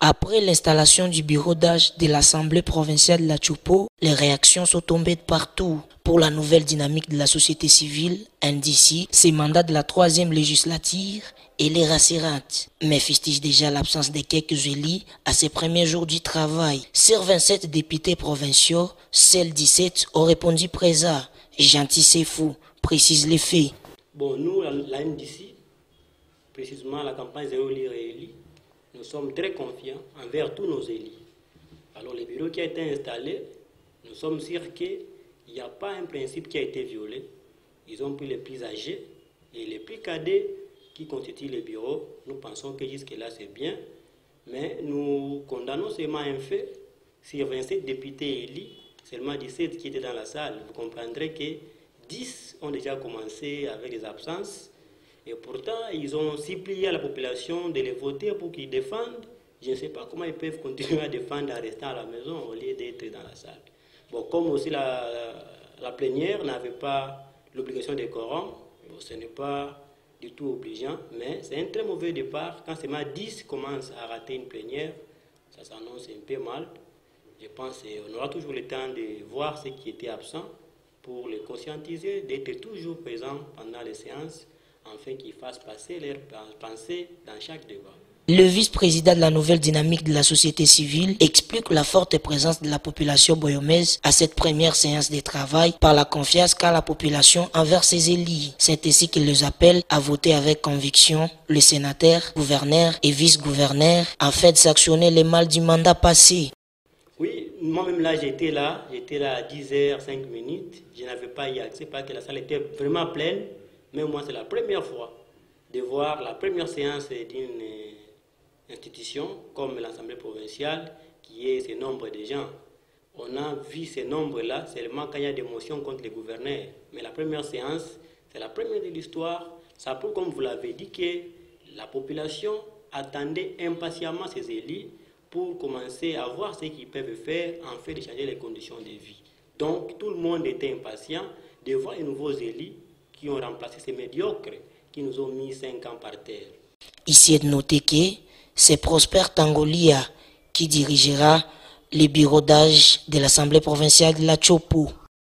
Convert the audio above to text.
Après l'installation du bureau d'âge de l'Assemblée provinciale de la Chopo, les réactions sont tombées de partout. Pour la nouvelle dynamique de la société civile, NDC, ces mandats de la 3e législature, elle est rassurante, mais fustige déjà l'absence de quelques élus à ses premiers jours du travail. Sur 27 députés provinciaux, seuls 17 ont répondu présent. Gentil, c'est fou, précise les faits. Bon, nous, la NDC, précisément la campagne Zéro Élu réélu, nous sommes très confiants envers tous nos élus. Alors, le bureau qui a été installé, nous sommes sûrs qu'il n'y a pas un principe qui a été violé. Ils ont pris les plus âgés et les plus cadets qui constituent le bureau. Nous pensons que jusque-là, c'est bien. Mais nous condamnons seulement un fait. Sur 27 députés élus, seulement 17 qui étaient dans la salle. Vous comprendrez que 10 ont déjà commencé avec des absences. Et pourtant, ils ont supplié à la population de les voter pour qu'ils défendent. Je ne sais pas comment ils peuvent continuer à défendre en restant à la maison au lieu d'être dans la salle. Bon, comme aussi la plénière n'avait pas l'obligation de quorum, bon, ce n'est pas du tout obligeant, mais c'est un très mauvais départ. Quand seulement 10 commencent à rater une plénière, ça s'annonce un peu mal. Je pense qu'on aura toujours le temps de voir ceux qui étaient absents pour les conscientiser, d'être toujours présents pendant les séances, afin qu'ils fassent passer leurs pensées dans chaque débat. Le vice-président de la nouvelle dynamique de la société civile explique la forte présence de la population boyomaise à cette première séance de travail par la confiance qu'a la population envers ses élus. C'est ainsi qu'il les appelle à voter avec conviction le sénateur, gouverneur et vice-gouverneur afin de sanctionner les mal du mandat passé. Oui, moi-même là, j'étais là à 10h05. Je n'avais pas eu accès parce que la salle était vraiment pleine. Mais moi, c'est la première fois de voir la première séance d'une institution comme l'Assemblée provinciale qui est ce nombre de gens. On a vu ce nombre-là seulement quand il y a des motions contre les gouverneurs. Mais la première séance, c'est la première de l'histoire. Ça prouve, comme vous l'avez dit, que la population attendait impatiemment ces élus pour commencer à voir ce qu'ils peuvent faire en fait de changer les conditions de vie. Donc tout le monde était impatient de voir les nouveaux élus qui ont remplacé ces médiocres qui nous ont mis 5 ans par terre. Ici est noté que c'est Prosper Tangolia qui dirigera les bureaux d'âge de l'Assemblée provinciale de la Chopo.